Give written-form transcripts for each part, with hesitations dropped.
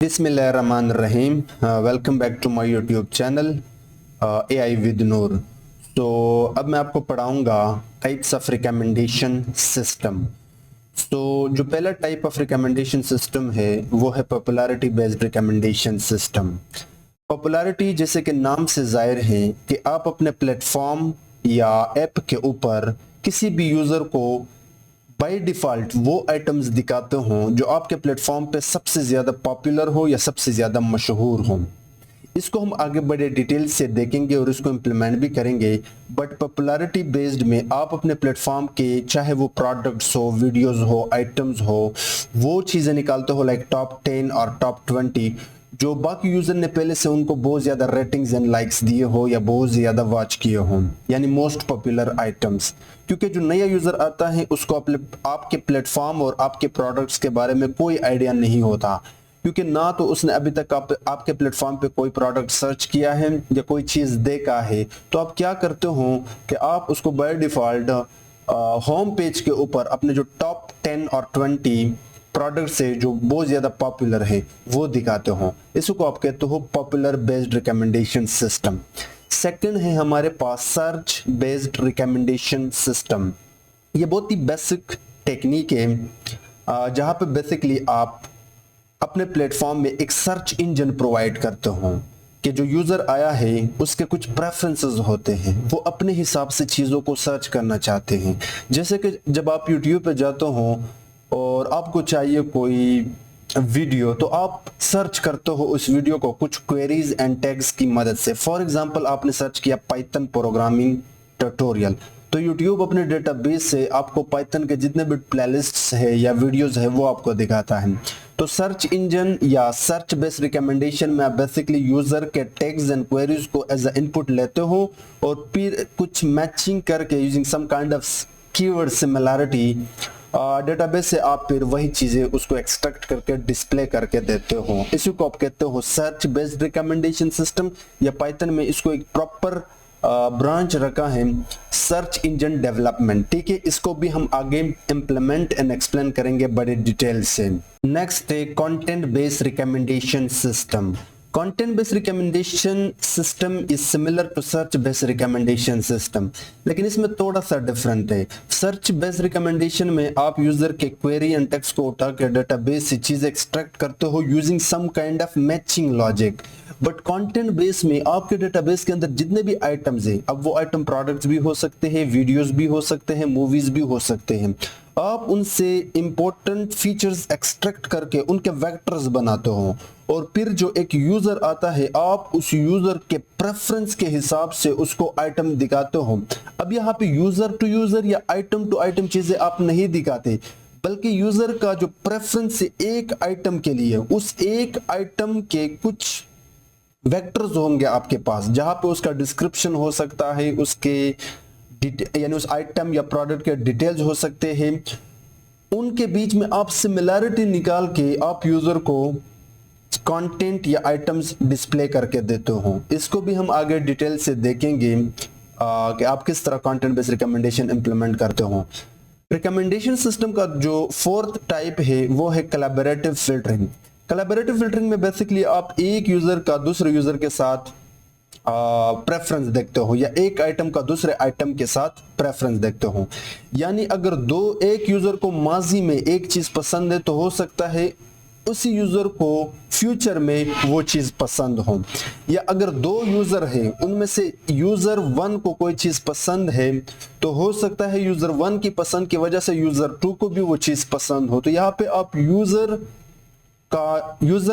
बिस्मिल्लाहिर्रहमानिर्रहीम। Welcome back to my YouTube channel AI with Noor. तो अब मैं आपको पढ़ाऊंगा टाइप्स ऑफ रिकमेंडेशन सिस्टम। तो जो पहला टाइप ऑफ रिकमेंडेशन सिस्टम है वो है popularity based recommendation system. Popularity जैसे कि नाम से जाहिर है कि आप अपने प्लेटफॉर्म या ऐप के ऊपर किसी भी यूजर को बाय डिफॉल्ट वो आइटम्स दिखाते हों जो आपके प्लेटफॉर्म पे सबसे ज्यादा पॉपुलर हो या सबसे ज्यादा मशहूर हो। इसको हम आगे बड़े डिटेल से देखेंगे और इसको इम्प्लीमेंट भी करेंगे। बट पॉपुलैरिटी बेस्ड में आप अपने प्लेटफॉर्म के चाहे वो प्रोडक्ट्स हो, वीडियोस हो, आइटम्स हो, वो चीजें निकालते हो लाइक टॉप 10 और टॉप 20 जो बाकी यूजर ने पहले से उनको बहुत ज्यादा रेटिंग्स एंड लाइक्स दिए हो या बहुत ज्यादा वॉच किए हो, यानी मोस्ट पॉपुलर आइटम्स। क्योंकि जो नया यूजर आता है उसको आपके प्लेटफॉर्म और आपके प्रोडक्ट्स के बारे में कोई आइडिया नहीं होता, क्योंकि ना तो उसने अभी तक आपके प्लेटफॉर्म पे कोई प्रोडक्ट सर्च किया है या कोई चीज देखा है। तो आप क्या करते हो कि आप उसको बाय डिफॉल्ट होम पेज के ऊपर अपने जो टॉप 10 और 20 प्रोडक्ट से जो बहुत ज्यादा पॉपुलर है वो दिखाते हो। इसको आप कहते हो popular based recommendation system. Second है हमारे पास सर्च बेस्ड रिकमेंडेशन सिस्टम। ये बहुत ही बेसिक टेक्निक है जहां पे बेसिकली आप अपने प्लेटफॉर्म में एक सर्च इंजन प्रोवाइड करते हो कि जो यूजर आया है उसके कुछ प्रेफरेंसेस होते हैं, वो अपने हिसाब से चीजों को सर्च करना चाहते हैं। जैसे कि जब आप यूट्यूब पे जाते हो और आपको चाहिए कोई वीडियो तो आप सर्च करते हो उस वीडियो को कुछ क्वेरीज एंड टैग्स की मदद से। फॉर एग्जांपल आपने सर्च किया पाइथन प्रोग्रामिंग ट्यूटोरियल, तो YouTube अपने डेटाबेस से आपको पाइथन के जितने भी प्लेलिस्ट्स है या वीडियोस है वो आपको दिखाता है। तो सर्च इंजन या सर्च बेस्ड रिकमेंडेशन में आप बेसिकली यूजर के टैग्स एंड क्वेरीज को एज अ इनपुट लेते हो और फिर कुछ मैचिंग करके using some kind of keyword similarity database से आप फिर वही चीजें उसको एक्सट्रैक्ट करके डिस्प्ले करके देते हो। इसी को आप कहते हो सर्च बेस्ड रिकमेंडेशन सिस्टम, या पाइथन में इसको एक प्रॉपर ब्रांच रखा है सर्च इंजन डेवलपमेंट। ठीक है, इसको भी हम आगे इंप्लीमेंट एंड एक्सप्लेन करेंगे बड़े डिटेल से। नेक्स्ट है content based recommendation system. Content based recommendation system is similar to search based recommendation system, लेकिन इसमें थोड़ा सा डिफरेंट है। सर्च बेस्ड रिकमेंडेशन में आप यूजर के क्वेरी एंड टेक्स्ट को उठा के डेटाबेस से चीजें एक्सट्रैक्ट करते हो using some kind of matching logic. But content base में आपके डेटाबेस के अंदर जितने भी आइटम्स हैं, अब वो आइटम प्रोडक्ट्स भी हो सकते हैं, वीडियोस भी हो सकते हैं, मूवीज भी हो सकते हैं, आप उनसे इंपॉर्टेंट फीचर्स एक्सट्रैक्ट करके उनके वेक्टर्स बनाते हो और फिर जो एक यूजर आता है आप उस यूजर के प्रेफरेंस के हिसाब से उसको आइटम दिखाते हो। अब यहाँ पे यूजर टू यूजर या आइटम टू आइटम चीजें आप नहीं दिखाते, बल्कि यूजर का जो प्रेफरेंस है एक आइटम के लिए, उस एक आइटम के कुछ वेक्टर्स होंगे आपके पास, जहां पे उसका डिस्क्रिप्शन हो सकता है, उसके यानी उस आइटम या प्रोडक्ट के डिटेल्स हो सकते हैं। उनके बीच में आप सिमिलैरिटी निकाल के आप यूजर को कंटेंट या आइटम्स डिस्प्ले करके देते हो। इसको भी हम आगे डिटेल से देखेंगे कि आप किस तरह कंटेंट बेस्ड रिकमेंडेशन इंप्लीमेंट करते हो। रिकमेंडेशन सिस्टम का जो फोर्थ टाइप है वो है कोलैबोरेटिव फिल्टरिंग। कोलैबोरेटिव फिल्टरिंग में बेसिकली आप एक यूजर का दूसरे यूजर के साथ प्रेफरेंस देखते हो या एक आइटम का दूसरे आइटम के साथ प्रेफरेंस देखते हो। यानी अगर एक यूजर को माजी में एक चीज पसंद है तो हो सकता है उसी यूजर को फ्यूचर में वो चीज पसंद हो, या अगर दो यूजर हैं उनमें से यूजर 1 को कोई चीज पसंद है तो हो सकता है यूजर 1 की पसंद की वजह से यूजर 2 को भी वो चीज पसंद हो। तो यहाँ पे आप यूजर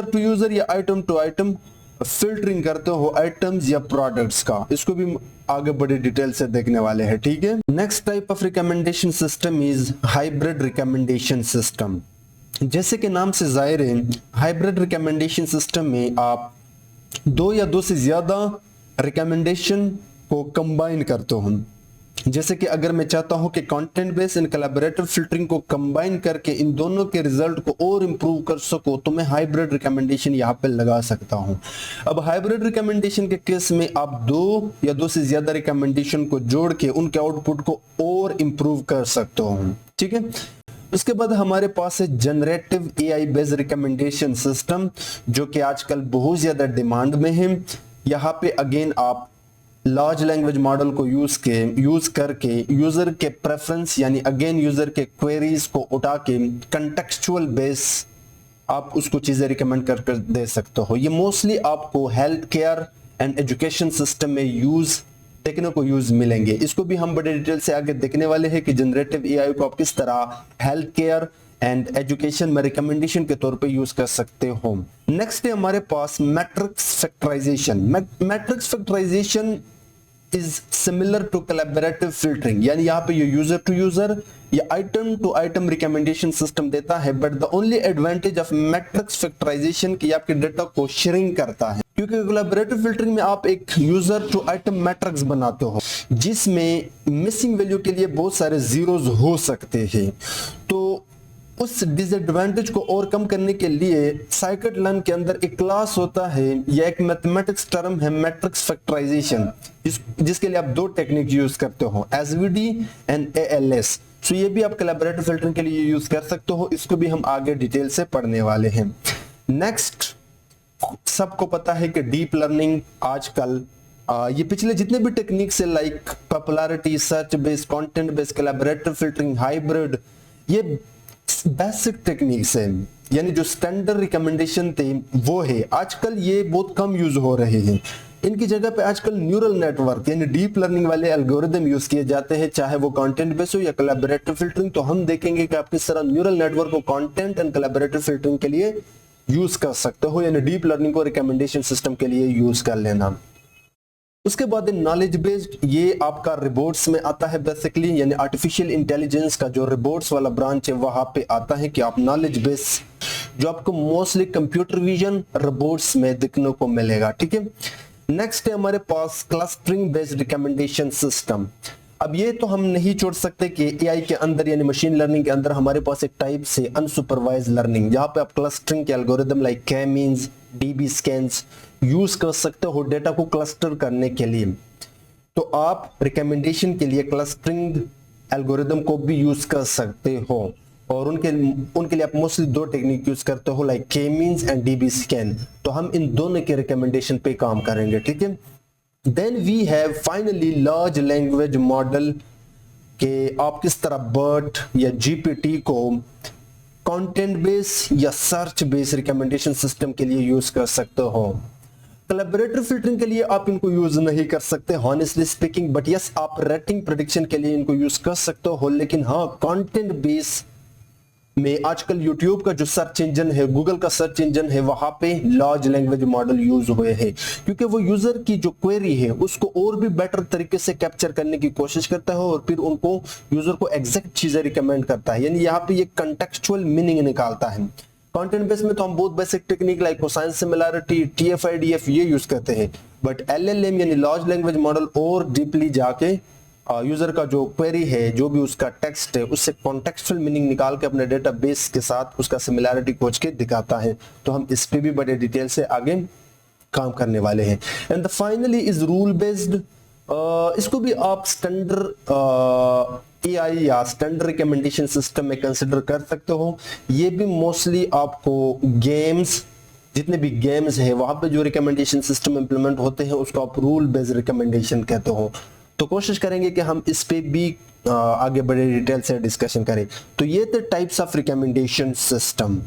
टू यूजर या आइटम टू आइटम फिल्टरिंग करते हो आइटम्स या प्रोडक्ट्स का। इसको भी आगे बड़े डिटेल से देखने वाले हैं। ठीक है, next type of recommendation system is hybrid recommendation system. जैसे कि नाम से जाहिर है, हाइब्रिड रिकमेंडेशन सिस्टम में आप दो या दो से ज्यादा रिकमेंडेशन को कंबाइन करते हो। जैसे कि अगर मैं चाहता हूं कि content based and collaborative filtering को कंबाइन करके इन दोनों के रिजल्ट को और इंप्रूव कर सकूं तो मैं हाइब्रिड रिकमेंडेशन यहां पे लगा सकता हूं। अब हाइब्रिड रिकमेंडेशन के केस में आप दो या दो से ज्यादा रिकमेंडेशन को जोड़ के उनके आउटपुट को और इंप्रूव कर सकते हो। ठीक है, उसके बाद हमारे पास है generative AI based recommendation system, जो कि आजकल बहुत ज्यादा डिमांड में है। यहाँ पे अगेन आप लार्ज लैंग्वेज मॉडल को यूज करके यूजर के प्रेफरेंस यानी अगेन यूजर के क्वेरीज को उठा के कंटेक्चुअल बेस आप उसको चीजें रिकमेंड कर दे सकते हो। ये मोस्टली आपको health care and education system में देखने को यूज मिलेंगे। इसको भी हम बड़े डिटेल से आगे देखने वाले हैं कि जनरेटिव एआई को आप किस तरह हेल्थ केयर एंड एजुकेशन में रिकमेंडेशन के तौर पे यूज कर सकते हो। नेक्स्ट है हमारे पास matrix factorisation. Matrix factorisation is similar to collaborative filtering, यानी यहाँ पे ये यूजर टू यूजर या item to item recommendation system देता है, but the only advantage of matrix factorisation कि आपके डेटा को श्रिंक करता है, क्योंकि कोलैबोरेटिव फिल्टरिंग में आप एक यूजर टू आइटम मैट्रिक्स बनाते हो जिसमें मिसिंग वैल्यू के लिए बहुत सारे जीरोज हो सकते हैं। तो उस डिसएडवांटेज को ओवरकम करने के लिए साइकिट लर्न के अंदर एक क्लास होता है या एक मैथमेटिक्स टर्म है मैट्रिक्स फैक्टराइजेशन, जिसके लिए आप दो टेक्निक यूज करते हो, एसवीडी एंड एएलएस। सो ये भी आप कोलैबोरेटिव फिल्टरिंग के लिए यूज कर सकते हो, इसको भी हम आगे डिटेल से पढ़ने वाले हैं। नेक्स्ट, सबको पता है कि डीप लर्निंग आजकल ये पिछले जितने भी टेक्निक से like popularity, search based, content based, collaborative filtering, hybrid, ये बेसिक टेक्निक्स है, यानी जो स्टैंडर्ड रिकमेंडेशन थे वो है। आजकल ये बहुत कम यूज हो रहे हैं। इनकी जगह पे आजकल न्यूरल नेटवर्क यानी डीप लर्निंग वाले एल्गोरिदम यूज किए जाते हैं, चाहे वो कंटेंट बेस्ड हो या कोलैबोरेटिव फिल्टरिंग। तो हम देखेंगे कि आप किस तरह न्यूरल नेटवर्क को कंटेंट एंड कोलैबोरेटिव फिल्टरिंग के लिए यूज कर सकते हो, यानी डीप लर्निंग को रिकमेंडेशन सिस्टम के लिए यूज कर लेना। उसके बाद नॉलेज बेस्ड, ये आपका रिबोट्स में आता है बेसिकली, यानी आर्टिफिशियल इंटेलिजेंस का जो रिबोट्स वाला ब्रांच है वहां पे आता है कि आप नॉलेज बेस्ड जो आपको मोस्टली कंप्यूटर विजन रिबोट्स में देखने को मिलेगा। ठीक है, नेक्स्ट है हमारे पास क्लस्टरिंग बेस्ड रिकमेंडेशन सिस्टम। अब ये तो हम नहीं छोड़ सकते कि एआई के अंदर यानी मशीन लर्निंग के अंदर हमारे पास एक टाइप से अनसुपरवाइज लर्निंग, जहां पे आप क्लस्टरिंग के एल्गोरिदम लाइक के मींस, डीबी स्कैन्स यूज कर सकते हो डेटा को क्लस्टर करने के लिए। तो आप रिकमेंडेशन के लिए क्लस्टरिंग एल्गोरिदम को भी यूज कर सकते हो, और उनके लिए आप मोस्टली दो टेक्निक यूज करते हो लाइक के मींस एंड डीबी स्कैन। तो हम इन दोनों के रिकमेंडेशन पे काम करेंगे। ठीक है, then we have finally large language model के आप किस तरह बर्ट या जीपीटी को कंटेंट बेस या सर्च बेस रिकमेंडेशन सिस्टम के लिए यूज कर सकते हो। कोलैबोरेटिव फिल्टरिंग के लिए आप इनको यूज नहीं कर सकते हॉनेस्टली स्पीकिंग, बट यस आप रेटिंग प्रेडिक्शन के लिए इनको यूज कर सकते हो। लेकिन हाँ, कंटेंट बेस में आजकल YouTube का जो सर्च इंजन है, गूगल का सर्च इंजन है, वहां पे लार्ज लैंग्वेज मॉडल यूज हुए हैं, क्योंकि वो यूजर की जो क्वेरी है उसको और भी बेटर तरीके से कैप्चर करने की कोशिश करता है और फिर उनको यूजर को एग्जैक्ट चीजें रिकमेंड करता है, यानी यहाँ पे ये कंटेक्चुअल मीनिंग निकालता है। कंटेंट बेस में तो हम बहुत basic technique like cosine similarity, TF-IDF ये यूज करते हैं, बट LLM यानी लार्ज लैंग्वेज मॉडल और डीपली जाके यूजर का जो क्वेरी है, जो भी उसका टेक्स्ट है, उससे कॉन्टेक्चुअल मीनिंग निकाल के अपने डेटाबेस के साथ उसका सिमिलैरिटी खोज के दिखाता है। तो हम इस पे भी बड़े डिटेल से आगे काम करने वाले हैं। And finally is rule based, इसको भी आप स्टैंडर्ड एआई या स्टैंडर्ड रिकमेंडेशन सिस्टम में कंसिडर कर सकते हो। ये भी मोस्टली आपको गेम्स, जितने भी गेम्स है वहां पे जो रिकमेंडेशन सिस्टम इंप्लीमेंट होते हैं उसको आप रूल बेस्ड रिकमेंडेशन कहते हो। तो कोशिश करेंगे कि हम इस पे भी आगे बड़े डिटेल से डिस्कशन करें। तो ये थे टाइप्स ऑफ रिकमेंडेशन सिस्टम।